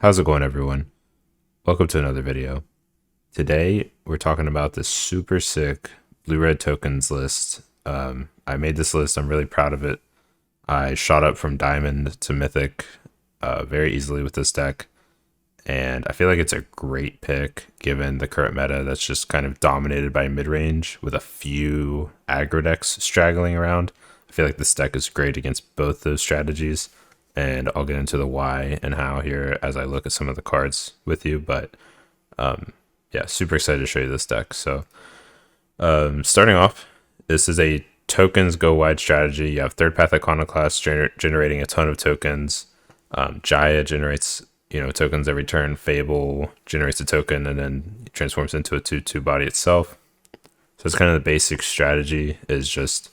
How's it going, everyone? Welcome to another video. Today, we're talking about this super sick blue-red tokens list. I made this list. I'm really proud of it. I shot up from Diamond to Mythic very easily with this deck, and I feel like it's a great pick given the current meta that's just kind of dominated by mid-range with a few aggro decks straggling around. I feel like this deck is great against both those strategies, and I'll get into the why and how here as I look at some of the cards with you. But yeah, super excited to show you this deck. So starting off, this is a tokens go wide strategy. You have third path Iconoclast generating a ton of tokens. Jaya generates tokens every turn. Fable generates a token and then transforms into a 2/2 body itself. So it's kind of the basic strategy, is just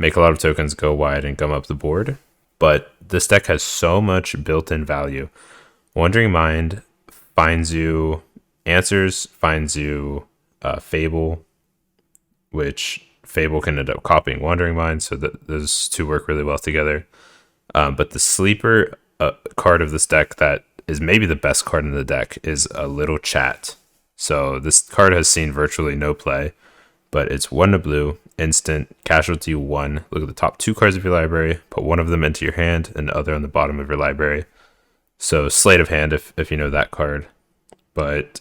make a lot of tokens, go wide, and gum up the board. But this deck has so much built-in value. Wandering Mind finds you answers, finds you Fable, which Fable can end up copying Wandering Mind, so that those two work really well together. But the sleeper card of this deck that is maybe the best card in the deck is a Little Chat. So this card has seen virtually no play, but it's 1 blue, instant, casualty 1. Look at the top 2 cards of your library, put one of them into your hand and the other on the bottom of your library. So Sleight of Hand if you know that card. But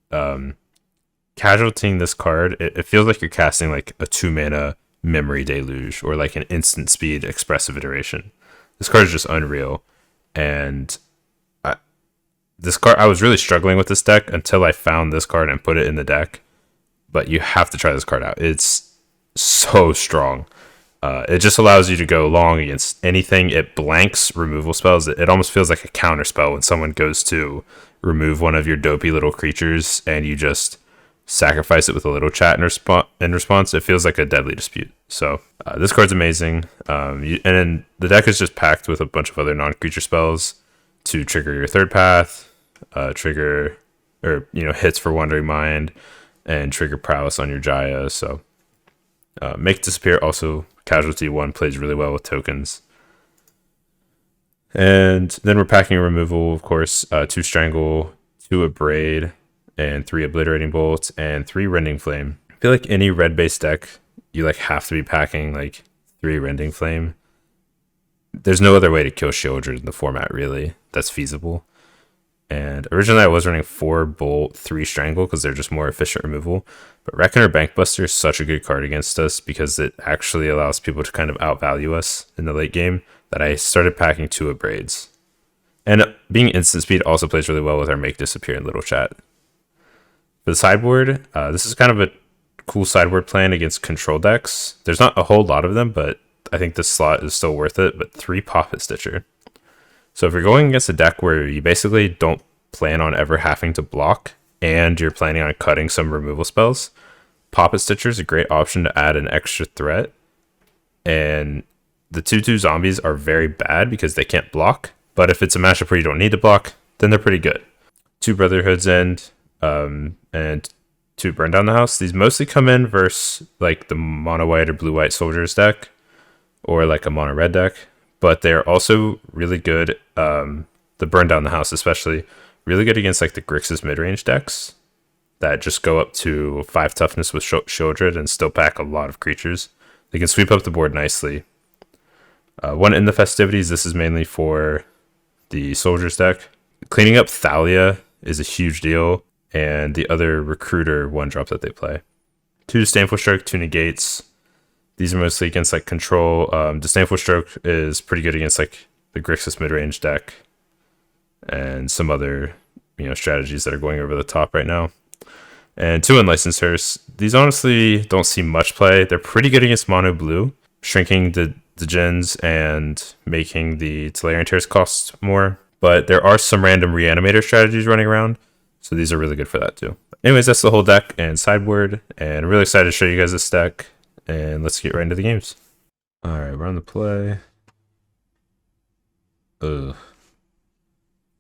casualtying this card, it feels like you're casting like a 2-mana Memory Deluge or like an instant speed Expressive Iteration. This card is just unreal. And this card, I was really struggling with this deck until I found this card and put it in the deck. But you have to try this card out. It's so strong. It just allows you to go long against anything. It blanks removal spells. It almost feels like a counter spell when someone goes to remove one of your dopey little creatures and you just sacrifice it with a Little Chat in response. It feels like a Deadly Dispute. So this card's amazing. And then the deck is just packed with a bunch of other non-creature spells to trigger your third path, trigger or hits for Wandering Mind, and trigger Prowess on your Jaya. So Make Disappear, also casualty 1, plays really well with tokens. And then we're packing a removal, of course, 2 Strangle, 2 Abrade, and 3 Obliterating Bolt, and 3 Rending Flame. I feel like any red-based deck, you have to be packing 3 Rending Flame. There's no other way to kill Shieldred in the format, really, that's feasible. And originally I was running 4 Bolt, 3 Strangle because they're just more efficient removal. But Reckoner Bankbuster is such a good card against us because it actually allows people to kind of outvalue us in the late game that I started packing 2 Abrades. And being instant speed also plays really well with our Make Disappear and Little Chat. For the sideboard, this is kind of a cool sideboard plan against control decks. There's not a whole lot of them, but I think this slot is still worth it. But 3 Poppet Stitcher. So if you're going against a deck where you basically don't plan on ever having to block and you're planning on cutting some removal spells, Poppet Stitcher is a great option to add an extra threat. And the 2/2 zombies are very bad because they can't block. But if it's a matchup where you don't need to block, then they're pretty good. 2 Brotherhood's End and 2 Burn Down the House. These mostly come in versus the mono white or blue white soldiers deck or a mono red deck. But they're also really good, the Burn Down the House especially, really good against the Grixis mid-range decks that just go up to 5 toughness with Shieldred and still pack a lot of creatures. They can sweep up the board nicely. 1 End the Festivities, this is mainly for the soldiers deck. Cleaning up Thalia is a huge deal, and the other Recruiter 1-drop that they play. 2 Disdainful Stroke, 2 Negates. These are mostly against control. Disdainful Stroke is pretty good against the Grixis mid-range deck and some other strategies that are going over the top right now. And 2 Unlicensed Hearse. These honestly don't see much play. They're pretty good against mono blue, shrinking the gens and making the Tolarian Tears cost more. But there are some random Reanimator strategies running around, so these are really good for that too. Anyways, that's the whole deck and sideboard, and I'm really excited to show you guys this deck. And let's get right into the games. Alright, we're on the play. Ugh.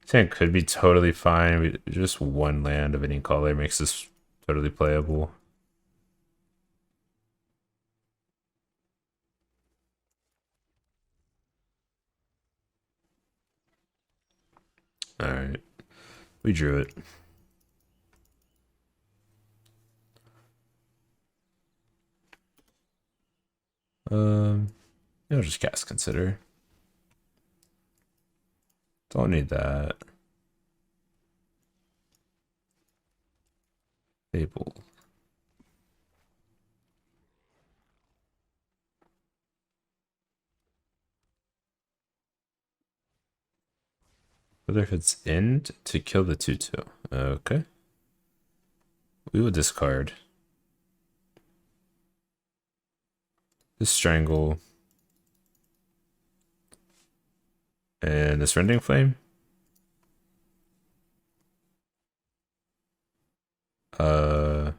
I think it could be totally fine. Just 1 land of any color makes this totally playable. Alright. We drew it. I'll just cast Consider. Don't need that. Fable. Brotherhood's End to kill the 2/2. Okay. We will discard this Strangle and this Rending Flame. What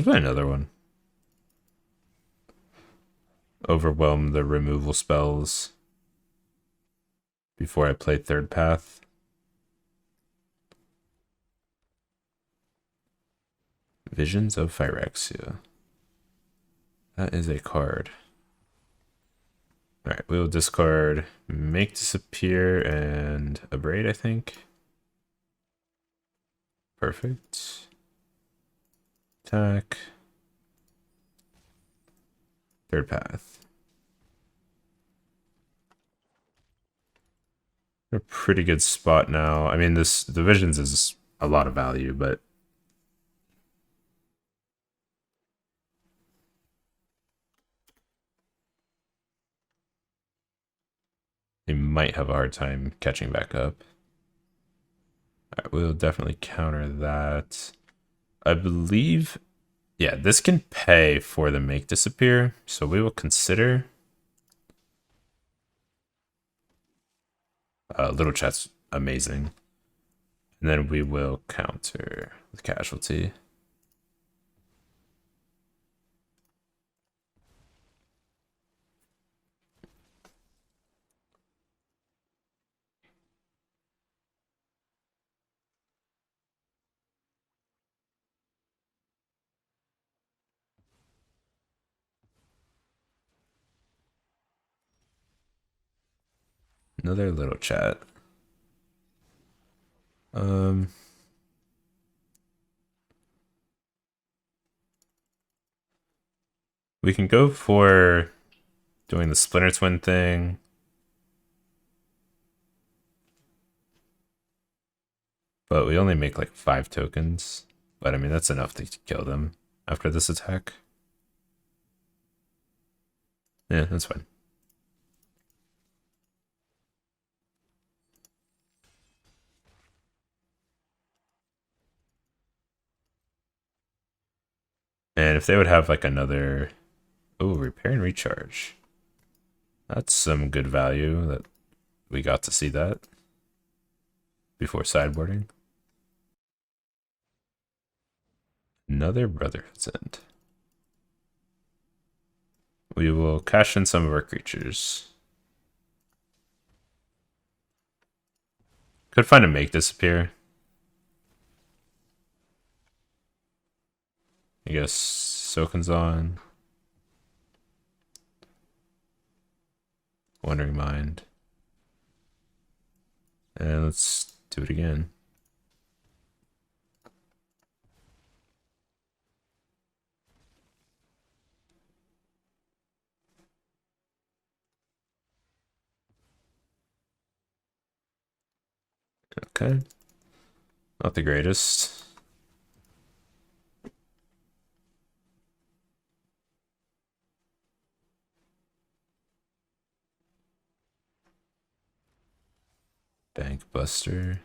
about another one? Overwhelm the removal spells before I play Third Path. Visions of Phyrexia. That is a card. Alright, we will discard Make Disappear and Abrade, I think. Perfect. Attack. Third Path. A pretty good spot now. I mean, the Visions is a lot of value, but they might have a hard time catching back up. Alright, we'll definitely counter that. I believe, yeah, this can pay for the Make Disappear, so we will consider. Little Chat's amazing. And then we will counter with Casualty. Another Little Chat. We can go for doing the Splinter Twin thing. But we only make like 5 tokens. But I mean, that's enough to kill them after this attack. Yeah, that's fine. And if they would have like another... Oh, Repair and Recharge. That's some good value that we got to see that before sideboarding. Another Brotherhood's End. We will cash in some of our creatures. Could find a Make Disappear. I guess Sokenzan. Wandering Mind. And let's do it again. Okay. Not the greatest. Bank Buster.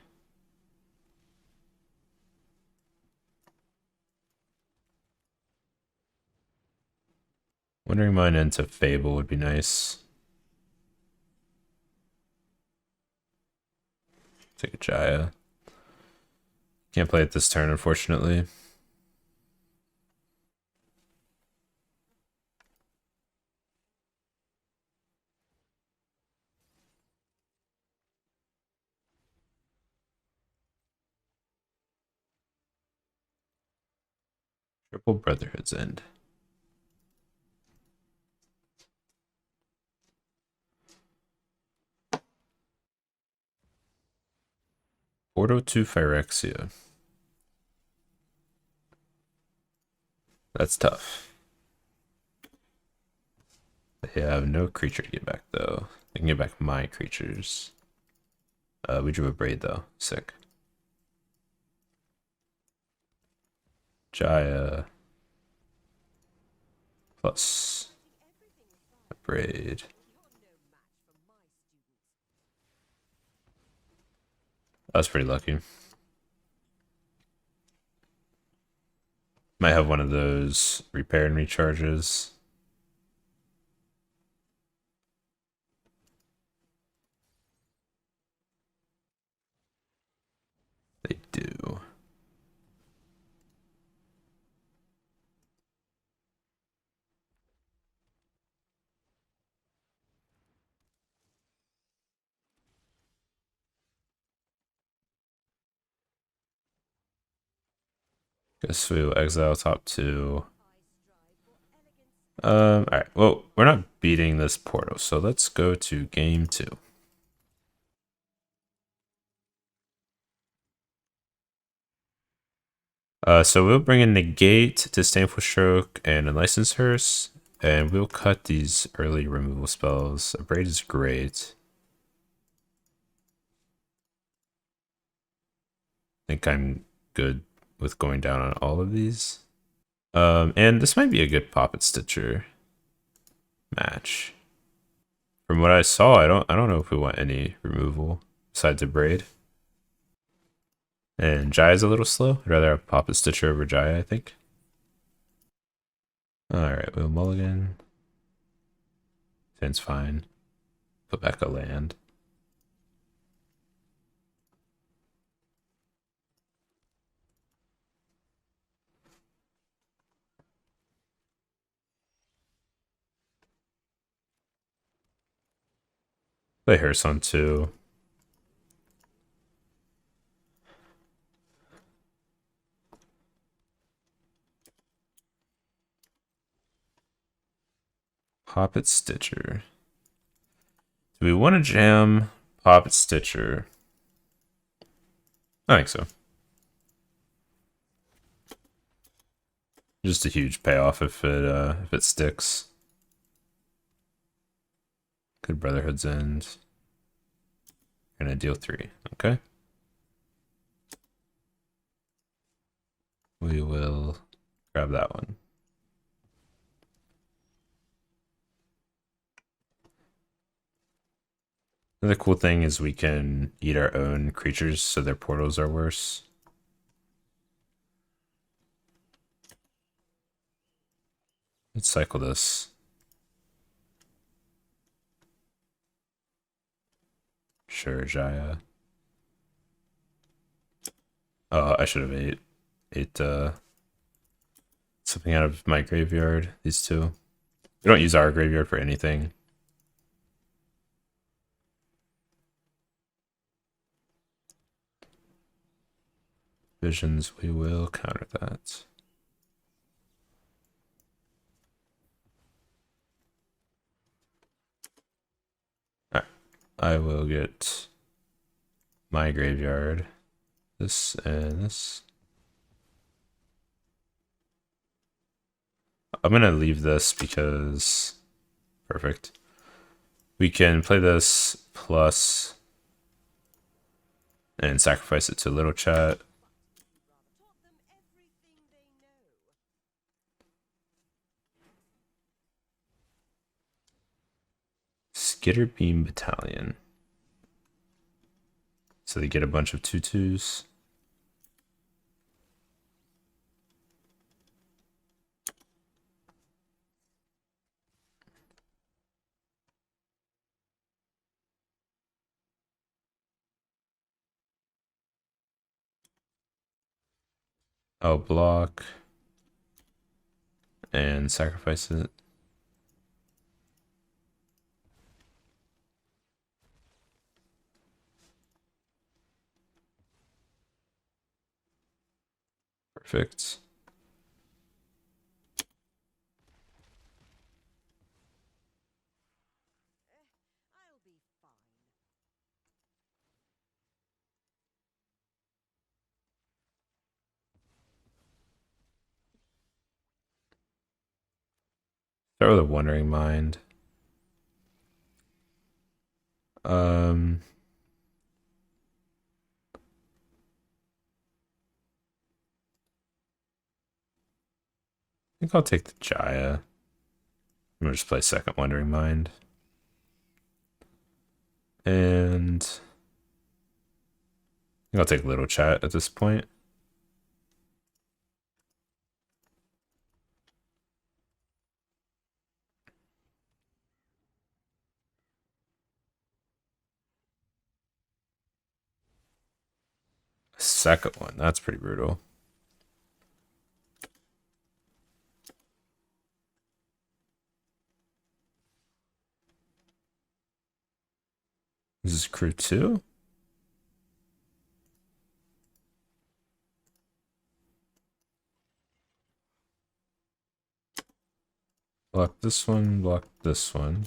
Wandering Mind into Fable would be nice. Take a Jaya. Can't play it this turn, unfortunately. Triple Brotherhood's End. Portal to Phyrexia. That's tough. They have no creature to get back though. They can get back my creatures. We drew a Braid though. Sick. Jaya plus a Braid. I was pretty lucky. Might have one of those repair and recharges. They do. Guess we will exile top two. Alright, well, we're not beating this portal, so let's go to game 2. So we'll bring in Negate, Disdainful Stroke, and Unlicensed Hearse, and we'll cut these early removal spells. Abrade is great. I think I'm good with going down on all of these. And this might be a good Poppet Stitcher match. From what I saw, I don't know if we want any removal besides Abrade. And Jaya's a little slow. I'd rather have Poppet Stitcher over Jaya, I think. Alright, we'll mulligan. Sounds fine. Put back a land. Play Hearse on 2. Poppet Stitcher. Do we want to jam Poppet Stitcher? I think so. Just a huge payoff if it sticks. Good Brotherhood's End. Gonna deal 3. Okay. We will grab that one. Another cool thing is we can eat our own creatures so their portals are worse. Let's cycle this. Sure, Jaya. Oh, I should have ate something out of my graveyard. These two. We don't use our graveyard for anything. Visions, we will counter that. Alright, I will get my graveyard. This and this. I'm gonna leave this because perfect. We can play this plus and sacrifice it to Little Chat. Skitterbeam Battalion. So they get a bunch of 2/2s. I'll block and sacrifice it. Perfect. Start with a Wandering Mind. Um, I think I'll take the Jaya. I'm gonna just play second Wandering Mind. And I think I'll take Little Chat at this point. Second one, that's pretty brutal. This is crew 2? Block this one, block this one.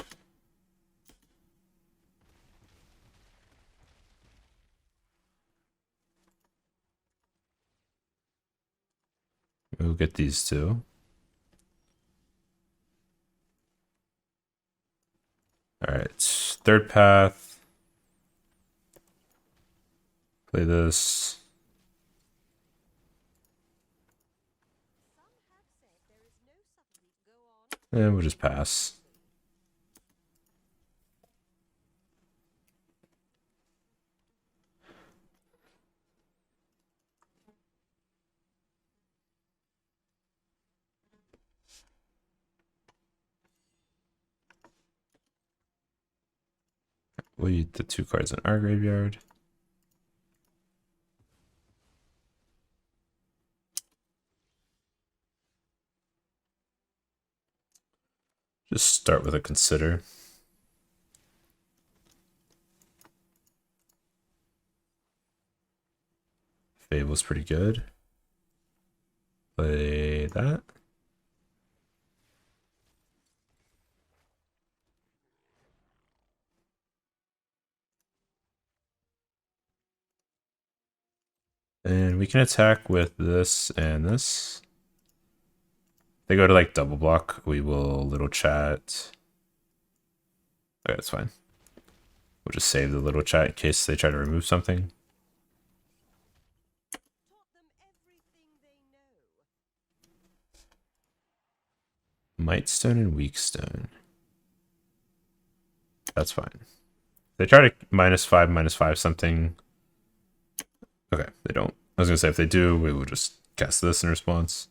We'll get these two. Alright, third path. Play this. And we'll just pass. We'll use the 2 cards in our graveyard. Just start with a Consider. Fable's pretty good. Play that. And we can attack with this and this. They go to like double block. We will Little Chat. Okay, that's fine. We'll just save the Little Chat in case they try to remove something. Mightstone and Weakstone. That's fine. They try to -5/-5 something. Okay, they don't. I was gonna say if they do, we will just cast this in response.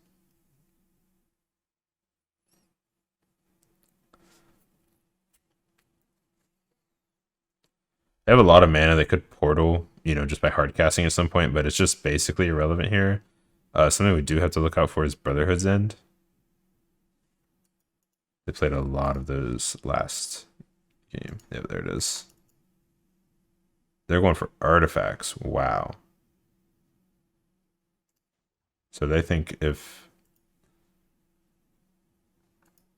They have a lot of mana. They could portal, you know, just by hard casting at some point, but it's just basically irrelevant here. Something we do have to look out for is Brotherhood's End. They played a lot of those last game. Yeah, there it is. They're going for artifacts. Wow. So they think if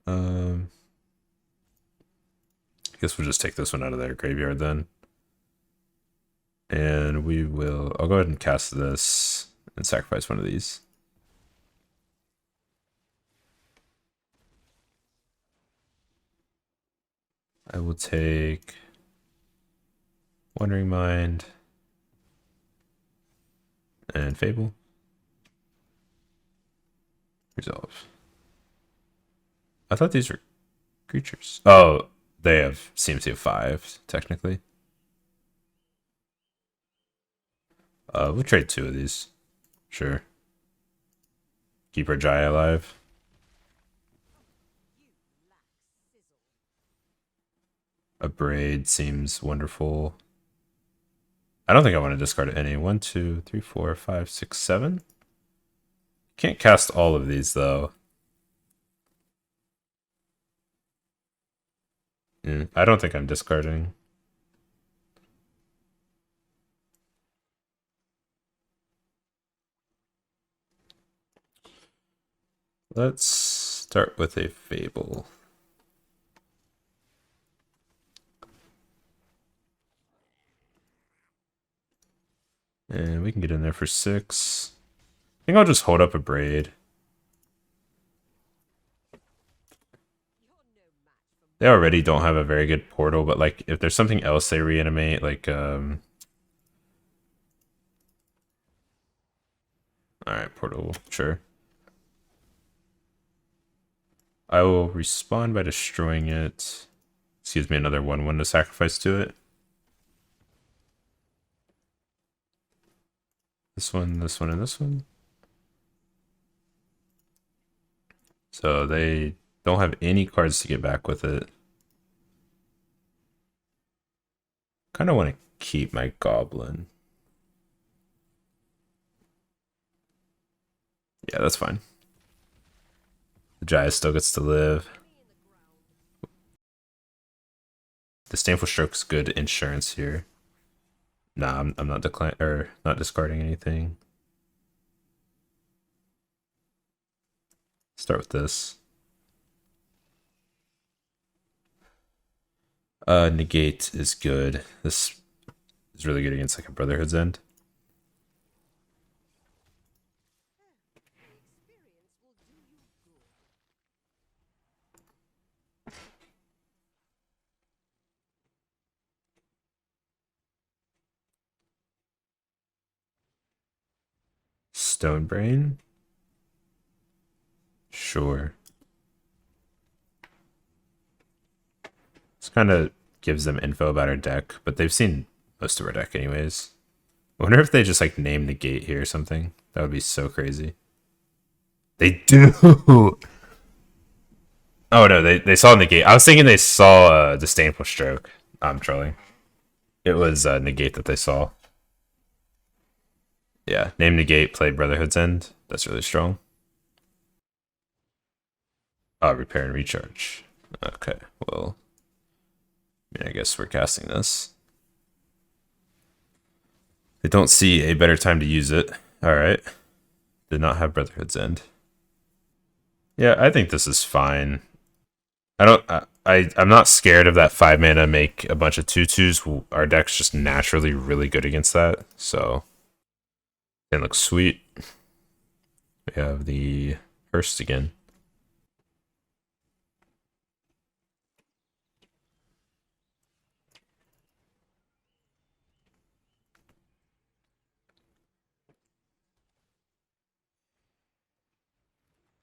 I guess we'll just take this one out of their graveyard then. And I'll go ahead and cast this and sacrifice one of these. I will take Wandering Mind and Fable. Resolve. I thought these were creatures. Oh, they have CMC of 5, technically. We'll trade 2 of these. Sure. Keep our Jaya alive. Abrade seems wonderful. I don't think I want to discard any. 1, 2, 3, 4, 5, 6, 7. Can't cast all of these though. I don't think I'm discarding. Let's start with a Fable. And we can get in there for 6. I think I'll just hold up Abrade. They already don't have a very good portal, but like if there's something else they reanimate, like alright, portal, sure. I will respond by destroying it. Excuse me, another 1/1 to sacrifice to it. This one, and this one. So they don't have any cards to get back with it. Kind of want to keep my goblin. Yeah, that's fine. The Jaya still gets to live. Disdainful Stroke's good insurance here. Nah, I'm not not discarding anything. Start with this. Negate is good. This is really good against like a Brotherhood's End. Stone Brain? Sure. This kind of gives them info about our deck, but they've seen most of our deck anyways. I wonder if they just like name Negate here or something. That would be so crazy. They do! Oh no, they saw Negate. I was thinking they saw Disdainful Stroke. I'm trolling. It was Negate that they saw. Yeah, name Negate, played Brotherhood's End. That's really strong. Repair and recharge. Okay, well, I guess we're casting this. They don't see a better time to use it. Alright. Did not have Brotherhood's End. Yeah, I think this is fine. I'm not scared of that 5 mana make a bunch of 2/2s. Our deck's just naturally really good against that, so it looks sweet. We have the Hearst again.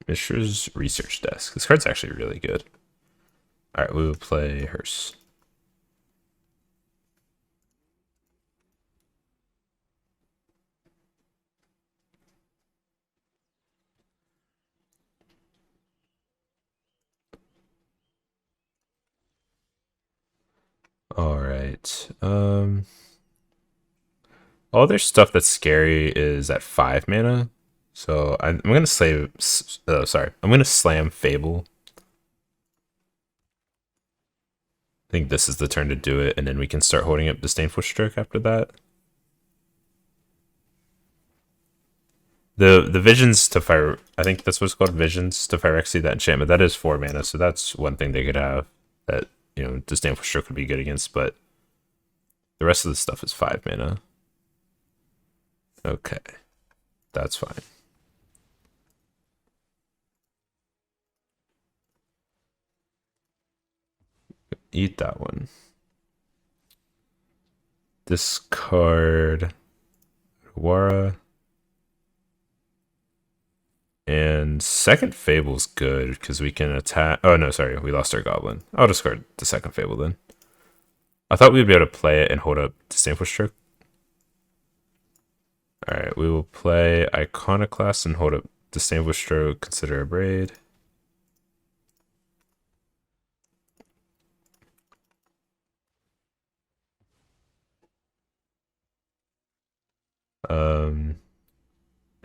Mishra's Research Desk. This card's actually really good. Alright, we will play Hearst. Alright. All their stuff that's scary is at 5 mana. So I'm gonna slam. I'm gonna slam Fable. I think this is the turn to do it, and then we can start holding up Disdainful Stroke after that. The Visions to Fire. I think that's what's called, Visions to Phyrexia. That enchantment that is 4 mana, so that's one thing they could have that Disdainful Stroke would be good against. But the rest of the stuff is 5 mana. Okay, that's fine. Eat that one. Discard Otawara. And second Fable's good because we can attack. Oh no, sorry, we lost our Goblin. I'll discard the second Fable then. I thought we'd be able to play it and hold up Disdainful Stroke. Alright, we will play Iconoclast and hold up Disdainful Stroke, consider Abrade.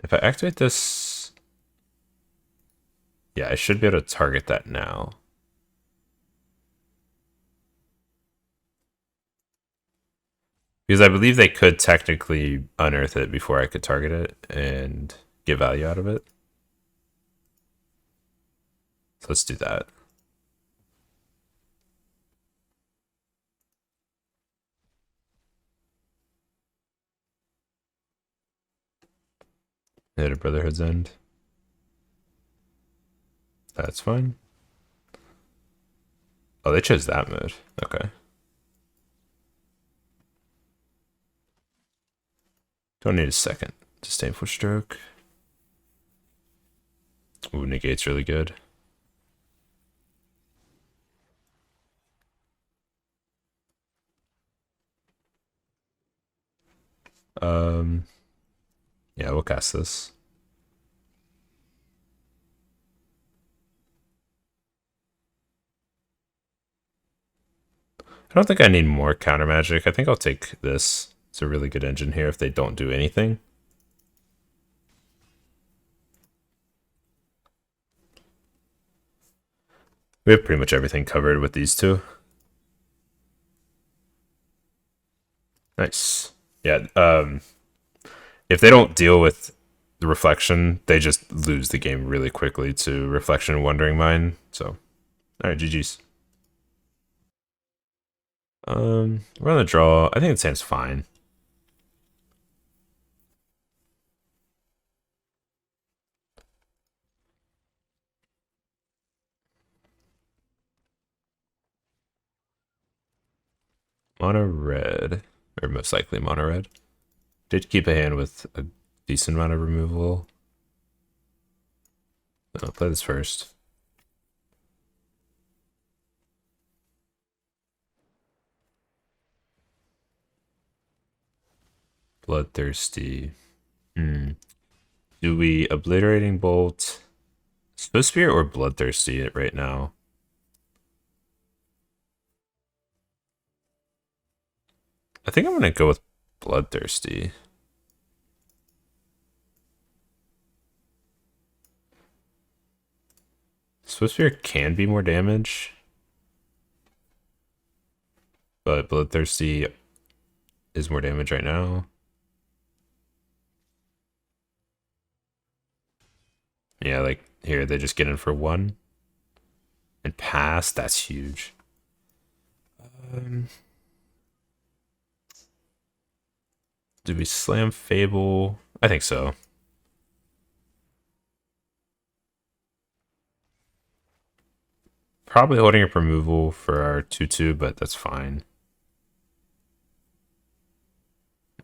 If I activate this, yeah, I should be able to target that now. Because I believe they could technically unearth it before I could target it and get value out of it. So let's do that. Hit a Brotherhood's End. That's fine. Oh, they chose that mode. Okay. Don't need a second. Disdainful Stroke. Ooh, Negate's really good. Yeah, we'll cast this. I don't think I need more counter magic. I think I'll take this. It's a really good engine here if they don't do anything. We have pretty much everything covered with these two. Nice. Yeah, if they don't deal with the reflection, they just lose the game really quickly to Reflection and Wandering Mind. So, alright, GG's. We're on the draw. I think it stands fine. Mono red, or most likely mono red. Did keep a hand with a decent amount of removal. I'll play this first. Bloodthirsty. Do we Obliterating Bolt Swiftspear or Bloodthirsty it right now? I think I'm gonna go with Bloodthirsty. Swiftspear can be more damage, but Bloodthirsty is more damage right now. Yeah, like here they just get in for 1 and pass. That's huge. Do we slam Fable? I think so. Probably holding up removal for our 2/2, but that's fine.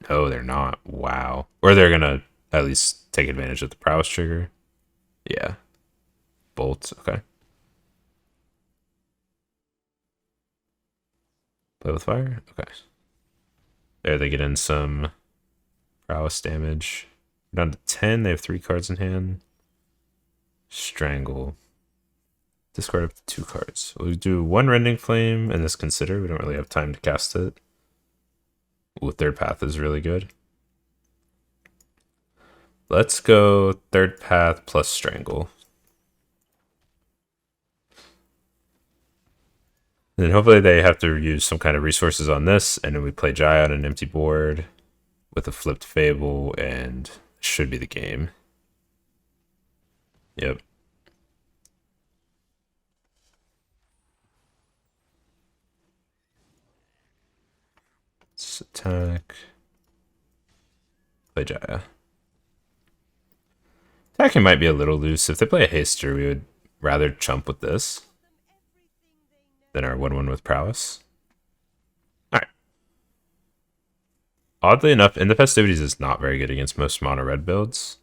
No, they're not. Wow. Or they're gonna at least take advantage of the prowess trigger. Yeah. Bolt, okay. Play with fire? Okay. There they get in some prowess damage. Down to 10, they have 3 cards in hand. Strangle. Discard up to 2 cards. We'll do 1 Rending Flame and this Consider. We don't really have time to cast it. Ooh, Third Path is really good. Let's go Third Path plus Strangle. And then hopefully they have to use some kind of resources on this, and then we play Jaya on an empty board with a flipped Fable, and should be the game. Yep. Let's attack. Play Jaya. Attacking might be a little loose. If they play a Haster, we would rather chump with this than our 1/1 with Prowess. Alright. Oddly enough, End the Festivities is not very good against most mono red builds.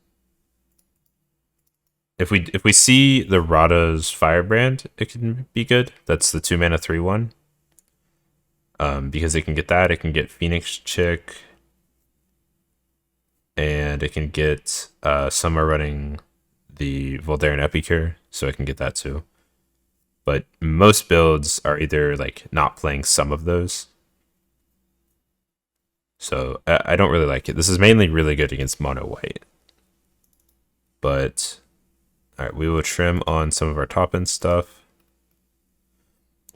If we see the Rada's Firebrand, it can be good. That's the 2 mana 3/1. Because it can get that, it can get Phoenix Chick, and it can get some are running the Voldaren Epicure, so it can get that too. But most builds are either like not playing some of those. So I don't really like it. This is mainly really good against mono white. But alright, we will trim on some of our top end stuff.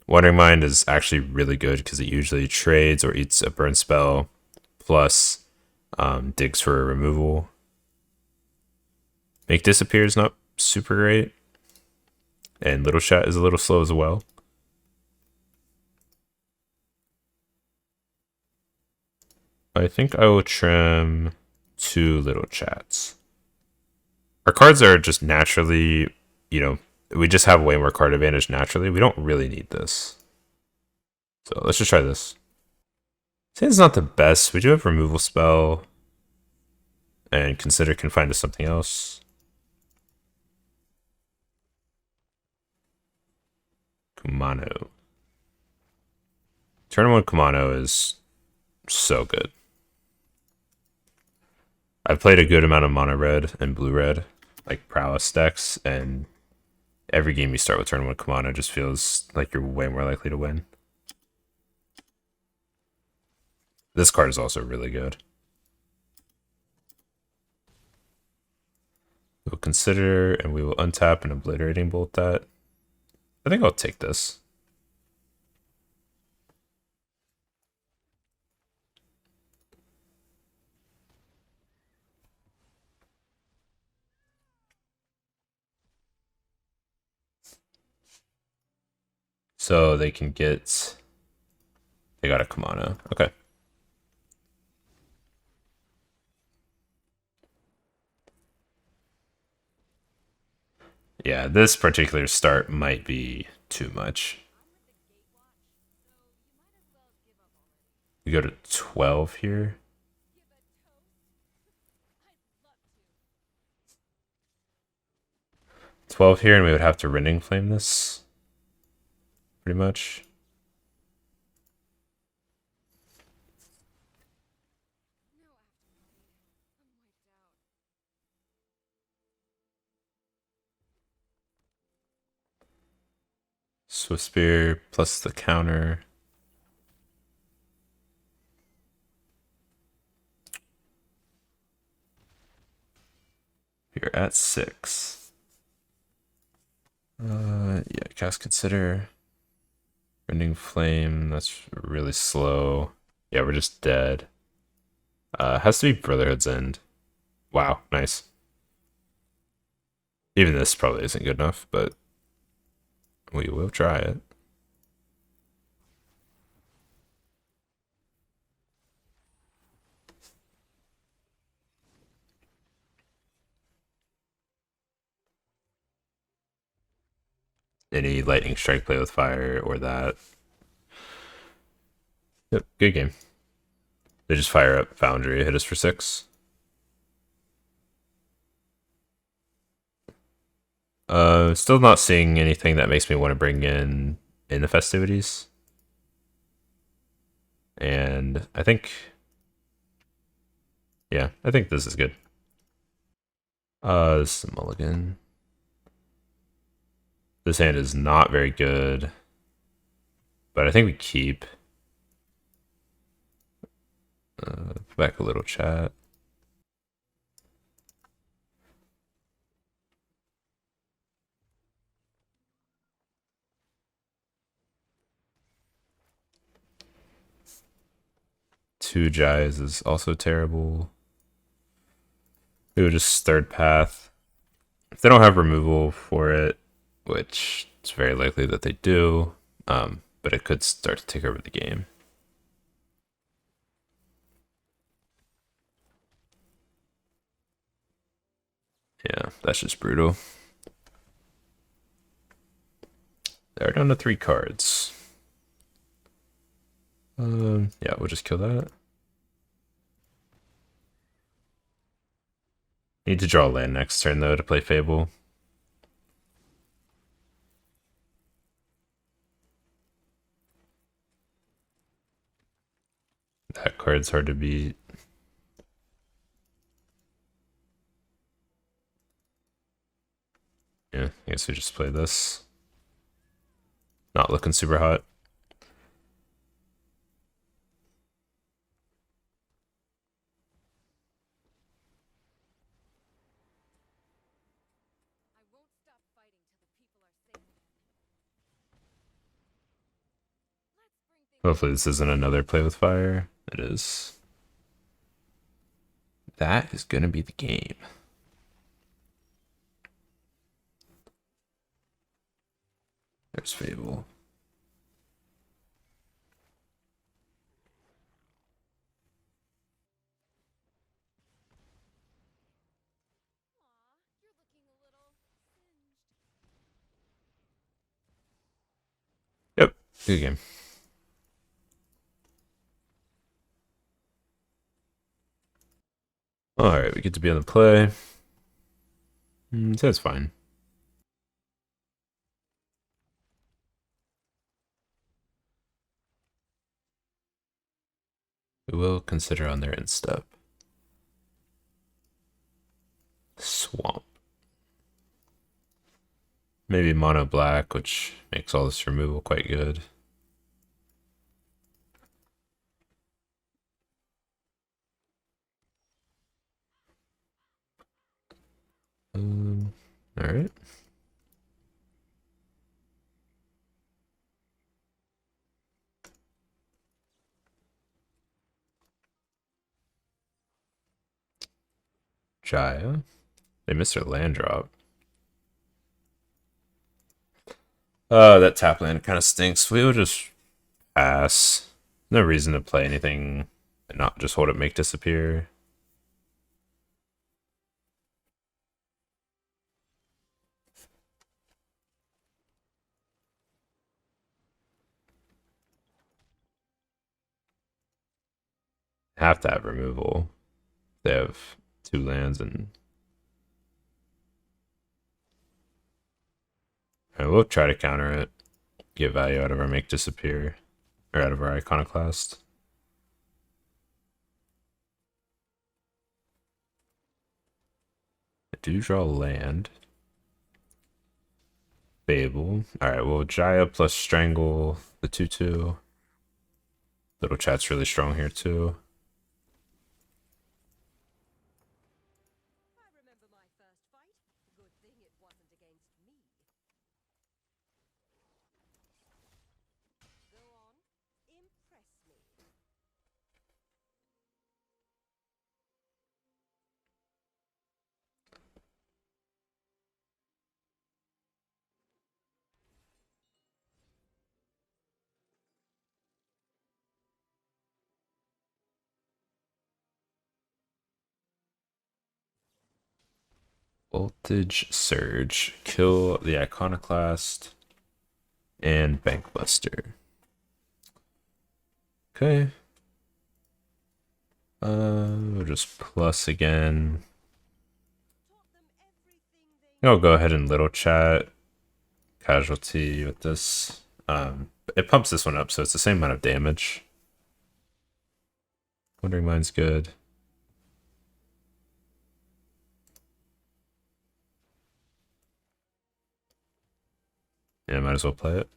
Wandering Mind is actually really good because it usually trades or eats a burn spell plus digs for a removal. Make Disappear is not super great. And Little Chat is a little slow as well. I think I will trim 2 Little Chats. Our cards are just naturally, we just have way more card advantage naturally. We don't really need this. So let's just try this. Sand's not the best. We do have removal spell. And consider confined to something else. Kumano. Turn 1 Kumano is so good. I've played a good amount of mono red and blue red, like prowess decks, and every game you start with turn 1 Kumano just feels like you're way more likely to win. This card is also really good. We'll consider, and we will untap and Obliterating Bolt that. I think I'll take this. So they can get... They got a Kumano. Okay. Yeah, this particular start might be too much. We go to 12 here. 12 here, and we would have to Rending Flame this. Pretty much. Swift Spear plus the counter. You're at 6. Yeah, cast Consider. Rending Flame, that's really slow. Yeah, we're just dead. Has to be Brotherhood's End. Wow, nice. Even this probably isn't good enough, but we will try it. Any Lightning Strike play with fire or that. Yep, good game. They just fire up Foundry, hit us for 6. Still not seeing anything that makes me want to bring in the Festivities. And I think, yeah, I think this is good. This is a mulligan. This hand is not very good, but I think we keep. Back a little chat. Two Jayas is also terrible. We would just third path. If they don't have removal for it, which it's very likely that they do, but it could start to take over the game. Yeah, that's just brutal. They're down to 3 cards. Yeah, we'll just kill that. Need to draw land next turn though to play Fable. That card's hard to beat. Yeah, I guess we just play this. Not looking super hot. Hopefully this isn't another play with fire. It is. That is gonna be the game. There's Fable. Yep, good game. Alright, we get to be on the play. So it's fine. We will consider on their end step. Swamp. Maybe mono black, which makes all this removal quite good. Alright. Jaya. They missed their land drop. That tap land kind of stinks. We will just pass. No reason to play anything and not just hold it, make disappear. Have to have removal. They have 2 lands and we'll try to counter it. Get value out of our make disappear. Or out of our Iconoclast. I do draw land. Fable. Alright, well, Jaya plus Strangle, the 2/2. Little chat's really strong here, too. Voltage Surge. Kill the Iconoclast. And Bankbuster. Okay. We'll just plus again. I'll go ahead and little chat. Casualty with this. It pumps this one up, so it's the same amount of damage. Wandering Mind's good. Yeah, might as well play it.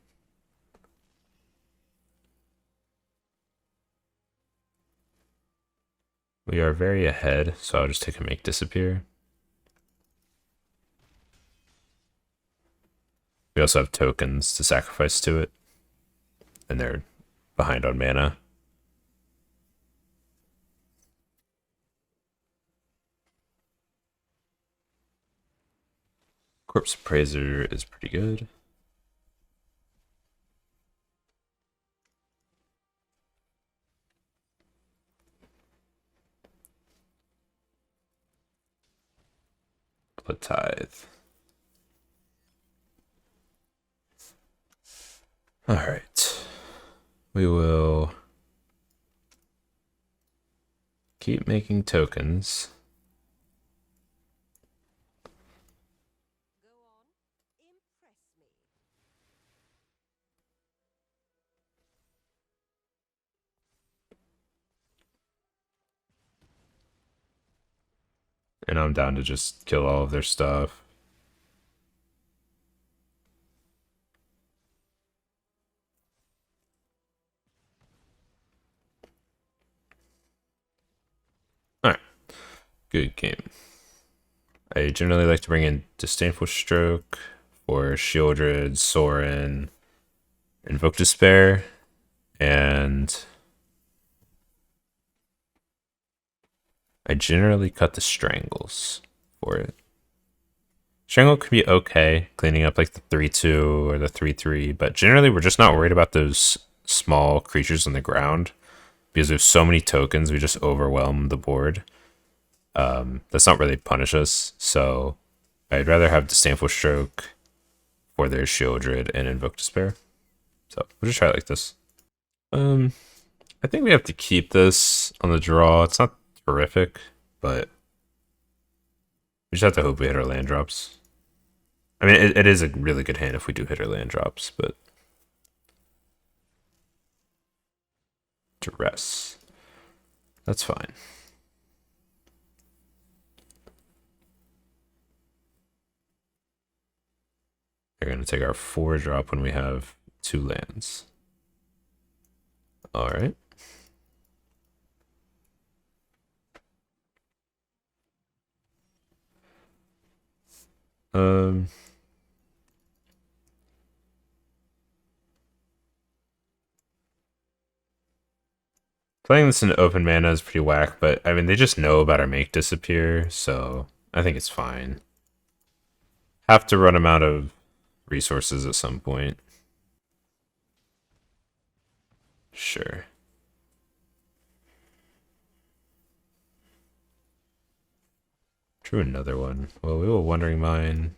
We are very ahead, so I'll just take a make disappear. We also have tokens to sacrifice to it. And they're behind on mana. Corpse Appraiser is pretty good. Blood Tithe. Alright. We will keep making tokens. And I'm down to just kill all of their stuff. Alright. Good game. I generally like to bring in Disdainful Stroke for Shieldred, Soaring, Invoke Despair, and I generally cut the Strangles for it. Strangle can be okay, cleaning up like the 3/2 or the 3/3, but generally we're just not worried about those small creatures on the ground because there's so many tokens, we just overwhelm the board. That's not really punish us, so I'd rather have Disdainful Stroke for their Shieldred and Invoke Despair. So we'll just try it like this. I think we have to keep this on the draw. It's not horrific, but We just have to hope we hit our land drops. I mean, it is a really good hand if we do hit our land drops, but duress. That's fine. They're going to take our 4-drop when we have 2 lands. All right. Playing this in open mana is pretty whack, but I mean, they just know about our make disappear, so I think it's fine. Have to run them out of resources at some point. Sure. Drew another one. Well, we will Wandering Mine.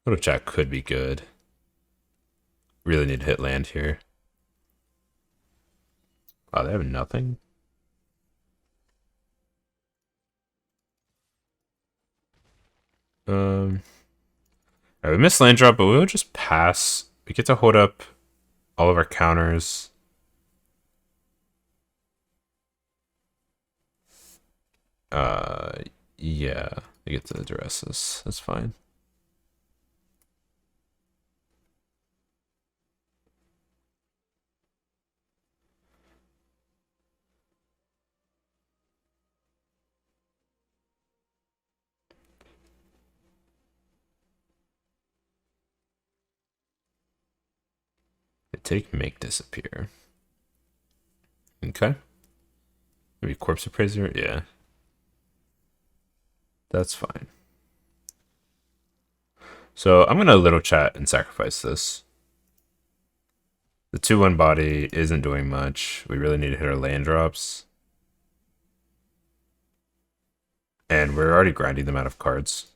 Little Jack could be good. Really need to hit land here. Oh, they have nothing? Alright, we missed land drop, but we'll just pass. We get to hold up all of our counters. Yeah, I get to the duresses. That's fine. They take make disappear. Okay. Maybe Corpse Appraiser? Yeah. That's fine. So I'm gonna little chat and sacrifice this. The 2/1 body isn't doing much. We really need to hit our land drops. And we're already grinding them out of cards.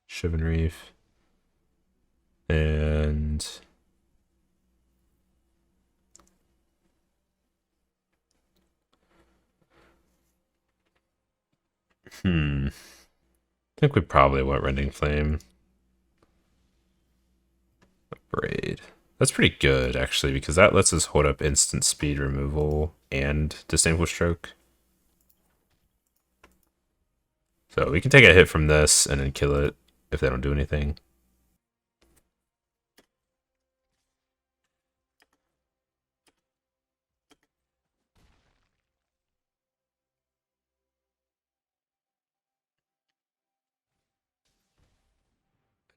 Shivan Reef. And I think we probably want Rending Flame. Abrade. That's pretty good, actually, because that lets us hold up instant speed removal and Disdainful Stroke. So we can take a hit from this and then kill it if they don't do anything.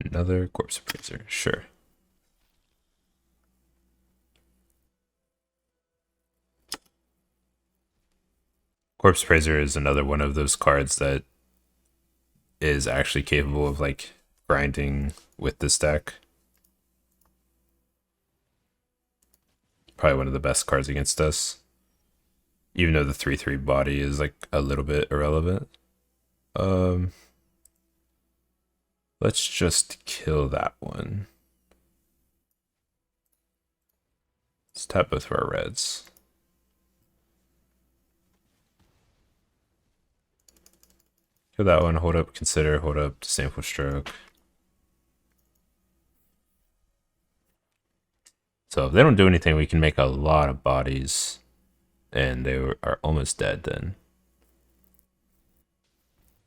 Another Corpse Appraiser, sure. Corpse Appraiser is another one of those cards that is actually capable of like grinding with this deck. Probably one of the best cards against us. Even though the 3/3 body is like a little bit irrelevant. Let's just kill that one. Let's tap both of our reds. Kill that one, hold up, consider, hold up, Disdainful Stroke. So if they don't do anything, we can make a lot of bodies. And they are almost dead then.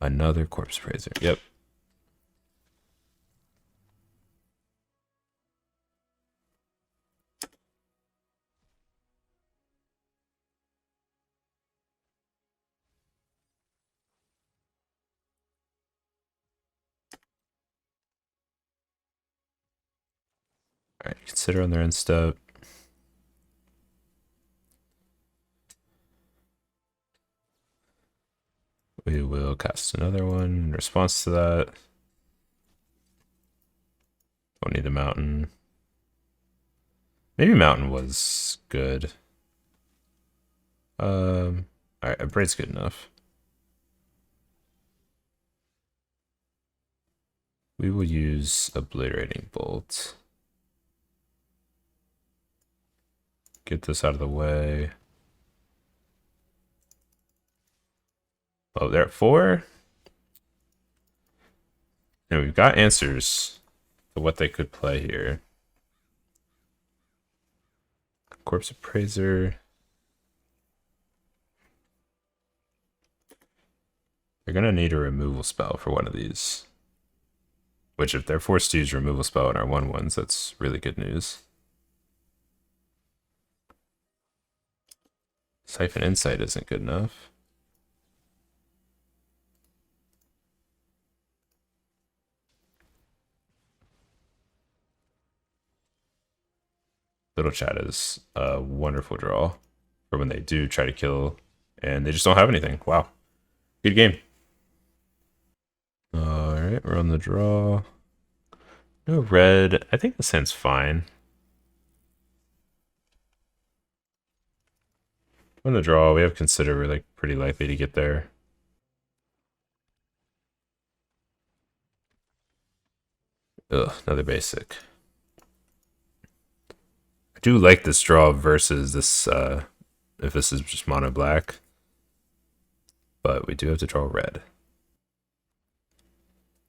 Another Corpse Appraiser, yep. Alright, consider on their end step. We will cast another one in response to that. Don't need a mountain. Maybe mountain was good. Alright, Abrade's good enough. We will use Obliterating Bolt. Get this out of the way. Oh, they're at 4. And we've got answers to what they could play here. Corpse Appraiser. They're going to need a removal spell for one of these. Which, if they're forced to use removal spell in our 1/1s, that's really good news. Siphon Insight isn't good enough. Little Chat is a wonderful draw for when they do try to kill and they just don't have anything. Wow. Good game. Alright, we're on the draw. No red. I think this hand's fine. On the draw, we have Consider. We're like pretty likely to get there. Ugh, another basic. I do like this draw versus this, if this is just mono black. But we do have to draw red.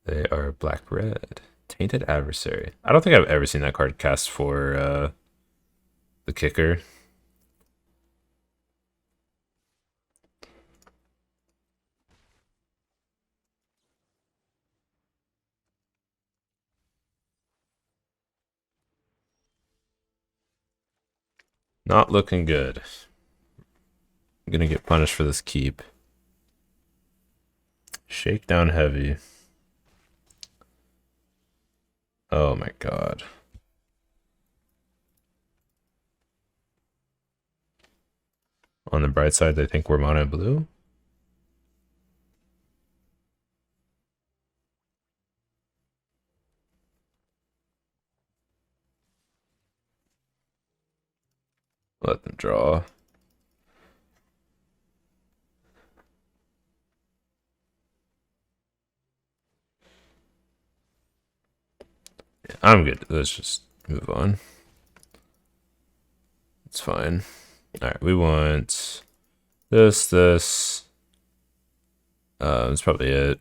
They are black-red. Tainted Adversary. I don't think I've ever seen that card cast for the kicker. Not looking good. I'm gonna get punished for this keep. Shakedown Heavy. Oh my god. On the bright side, they think we're mono blue. Let them draw. Yeah, I'm good. Let's just move on. It's fine. Alright, we want this. That's probably it.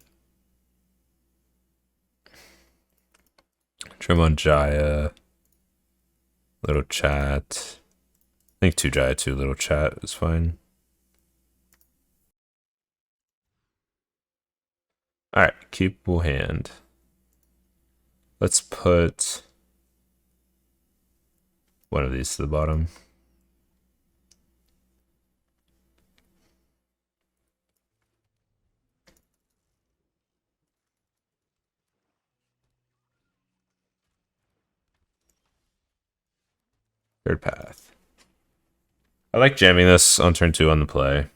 Trim on Jaya. Little Chat. I think 2 Jaya, 2 Little Chat is fine. Alright, keepable hand. Let's put one of these to the bottom. Third path. I like jamming this on turn 2 on the play.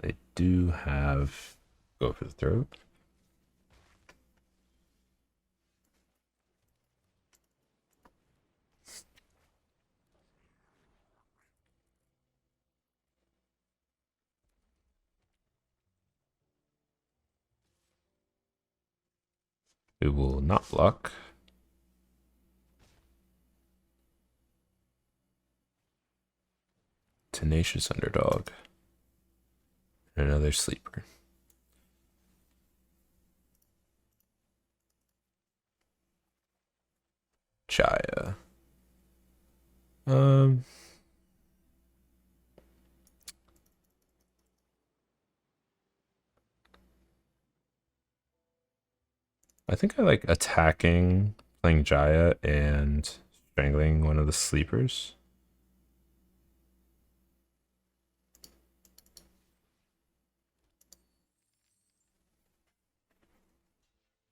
They do have go for the throat. We will not block. Tenacious Underdog. And another sleeper. Jaya. I think I like attacking, playing Jaya, and strangling one of the sleepers.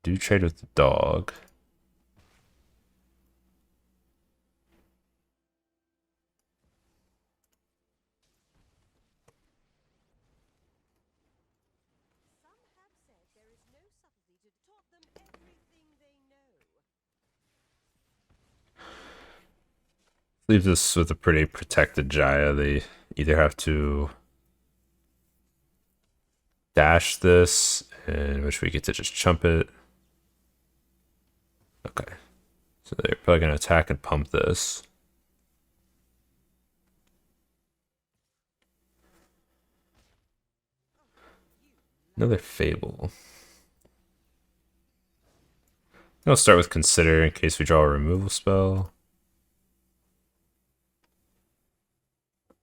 Do trade with the dog. Leaves us with a pretty protected Jaya. They either have to dash this, and wish we get to just chump it. Okay. So they're probably going to attack and pump this. Another Fable. I'll start with Consider in case we draw a removal spell.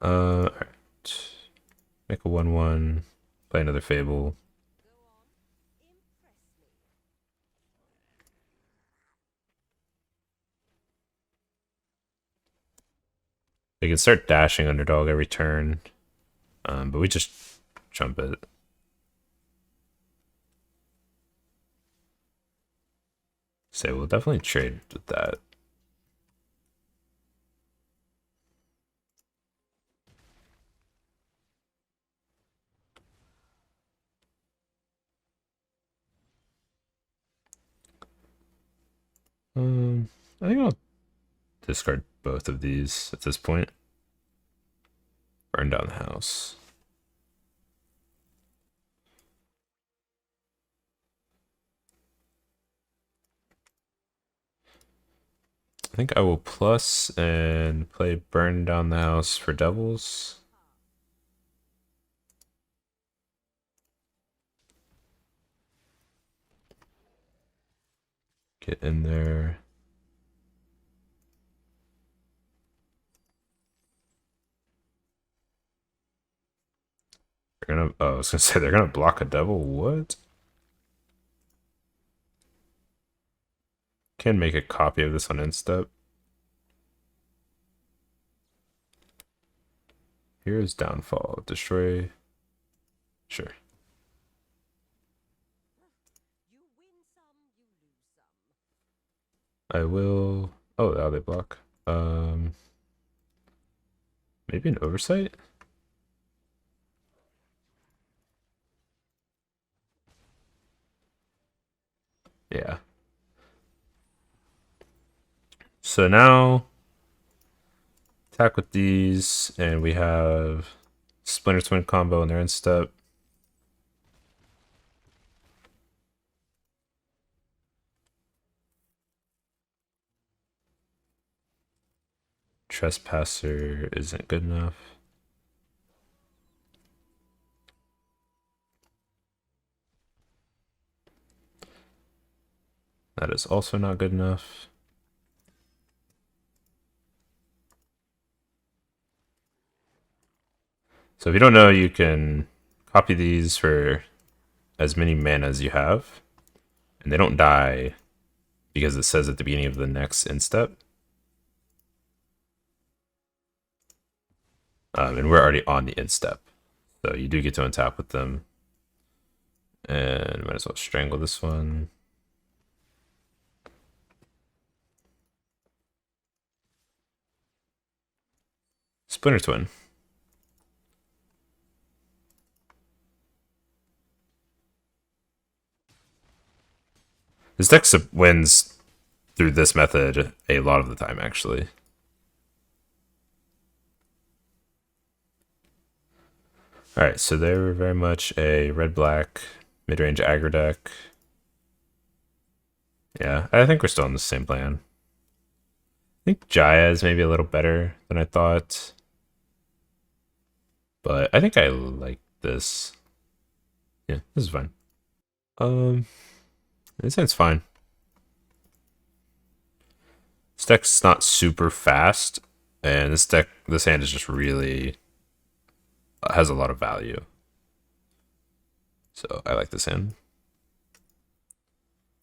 Alright. Make a 1/1. Play another Fable. They can start dashing underdog every turn, but we just jump it. So we'll definitely trade with that. I think I'll discard both of these at this point. Burn down the house. I think I will plus and play Burn Down the House for Devils. Get in there. They're gonna, oh, I was gonna say they're gonna block a devil. What? Can make a copy of this on Instep. Here's Downfall. Destroy. Sure. I will. Oh, now they block. Maybe an Oversight? Yeah. So now attack with these, and we have Splinter Twin combo in their Instep. Trespasser isn't good enough. That is also not good enough. So if you don't know, you can copy these for as many mana as you have, and they don't die because it says at the beginning of the next instep. And we're already on the instep, so you do get to untap with them. And might as well strangle this one. Splinter Twin. This deck wins through this method a lot of the time, actually. Alright, so they're very much a red-black mid-range aggro deck. Yeah, I think we're still on the same plan. I think Jaya is maybe a little better than I thought. But I think I like this. Yeah, this is fine. This hand's fine. This deck's not super fast, and this hand is just really has a lot of value. So I like this hand.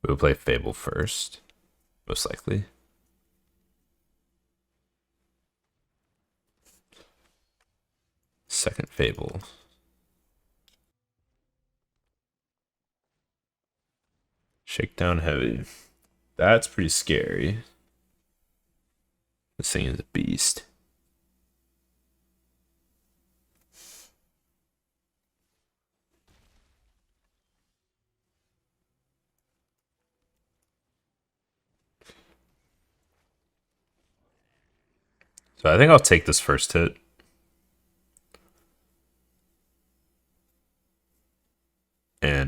We'll play Fable first, most likely. Second Fable. Shakedown Heavy. That's pretty scary. This thing is a beast. So I think I'll take this first hit.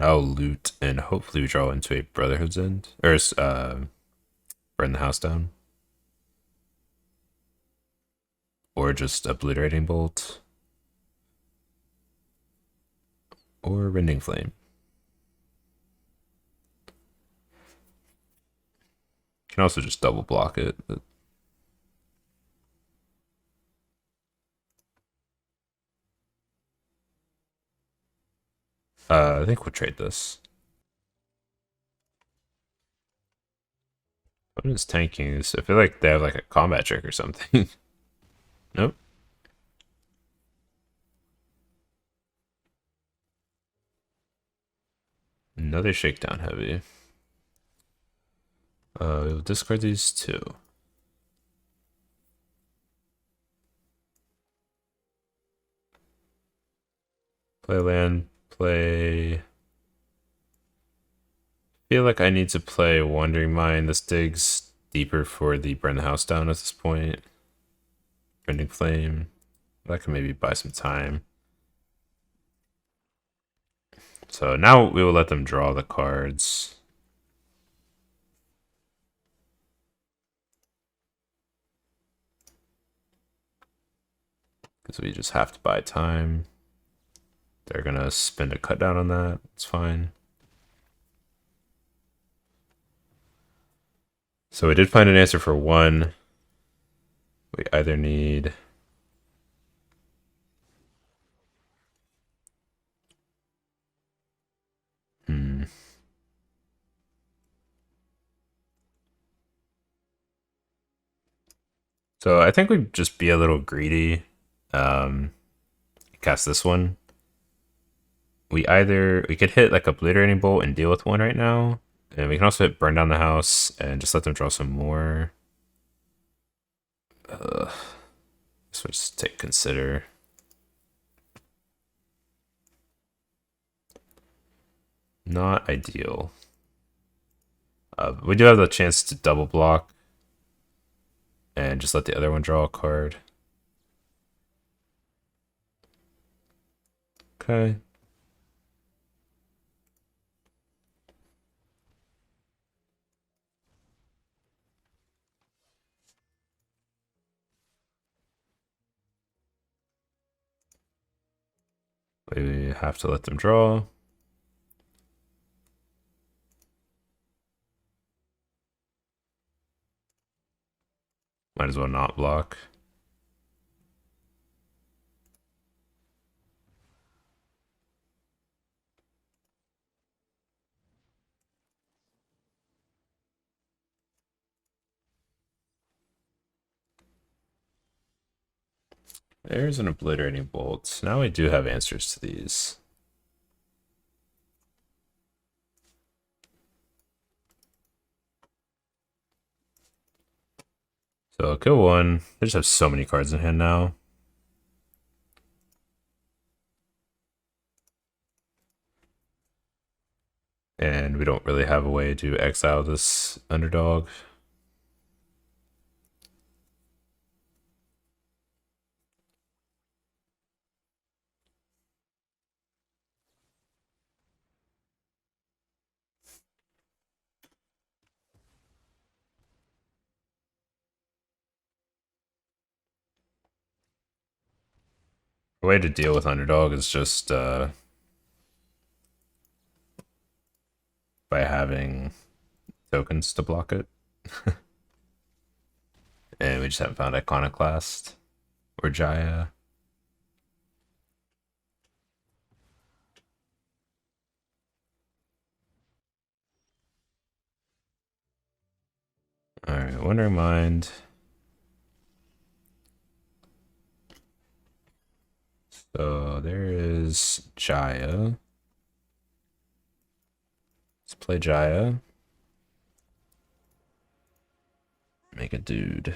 And I'll loot and hopefully we draw into a Brotherhood's End. Or burn the house down. Or just Obliterating Bolt. Or Rending Flame. Can also just double block it. But I think we'll trade this. What is tanking? I feel like they have like a combat trick or something. Nope. Another shakedown heavy. We'll discard these two. Play land, play. Feel like I need to play Wandering Mind. This digs deeper for the burn the house down at this point. Rending Flame. That can maybe buy some time. So now we will let them draw the cards. Because we just have to buy time. They're gonna spend a cut down on that. It's fine. So we did find an answer for one. We either need So I think we'd just be a little greedy. Cast this one. We could hit like Obliterating Bolt and deal with one right now. And we can also hit Burn Down the House and just let them draw some more. So just take Consider. Not ideal. We do have the chance to double block and just let the other one draw a card. Okay. We have to let them draw. Might as well not block. There's an Obliterating Bolt. Now we do have answers to these. So kill one. They just have so many cards in hand now. And we don't really have a way to exile this underdog. The way to deal with underdog is just by having tokens to block it. And we just haven't found Iconoclast or Jaya. Alright, Wandering Mind. So there is Jaya. Let's play Jaya. Make a dude.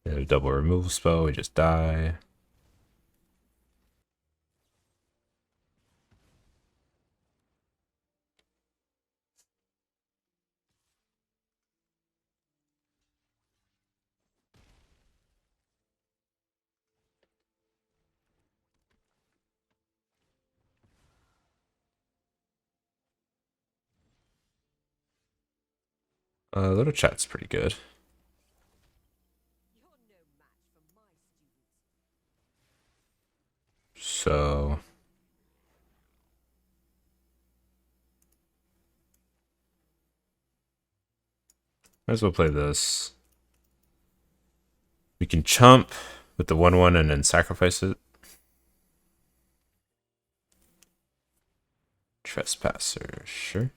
Yeah, double removal spell, we just die. Little chat's pretty good. So might as well play this. We can chump with the 1/1 and then sacrifice it. Trespasser, sure.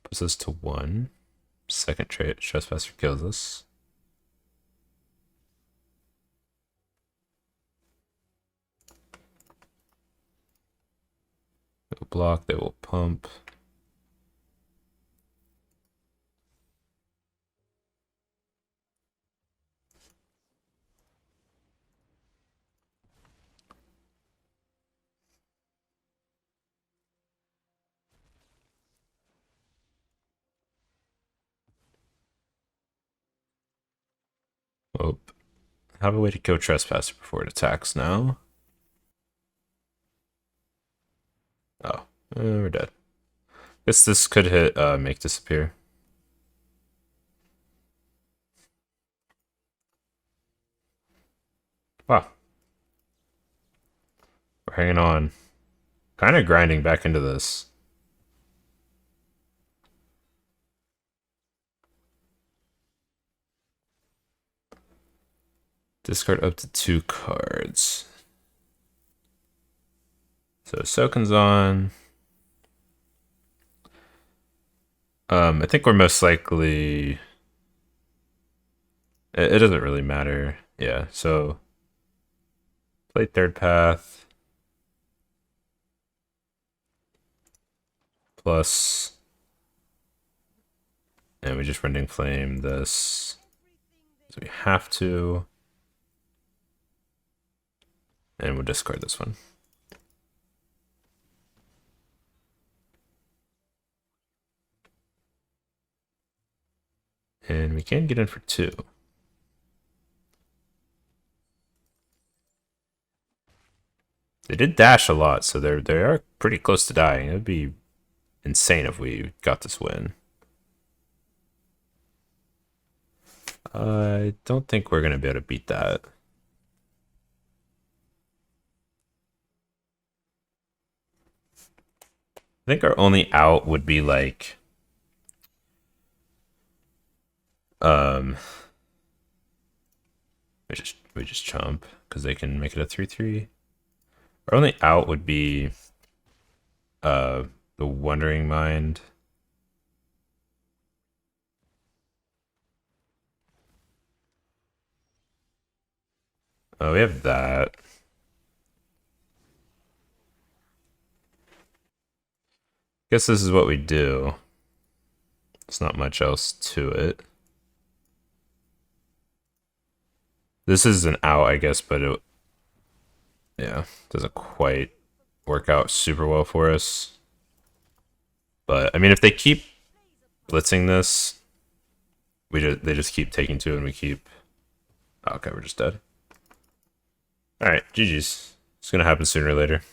Puts us to 1. Second trait, Trespasser kills us. They will block, they will pump. Oh, have a way to kill Trespasser before it attacks now. Oh, we're dead. Guess this could hit make disappear. Wow. We're hanging on. Kind of grinding back into this. Discard up to 2 cards. So Sokenzan. I think we're most likely... It doesn't really matter. Yeah, so... Play third path. Plus... And we just Rending Flame this. So we have to... And we'll discard this one. And we can get in for 2. They did dash a lot, so they are pretty close to dying. It would be insane if we got this win. I don't think we're going to be able to beat that. I think our only out would be like... We just chump, because they can make it a 3/3. Our only out would be the Wandering Mind. Oh, we have that. Guess this is what we do. There's not much else to it. This is an out, I guess, but it, yeah, doesn't quite work out super well for us. But I mean, if they keep blitzing this, they just keep taking 2, and we keep. Oh, okay, we're just dead. All right, GG's. It's gonna happen sooner or later.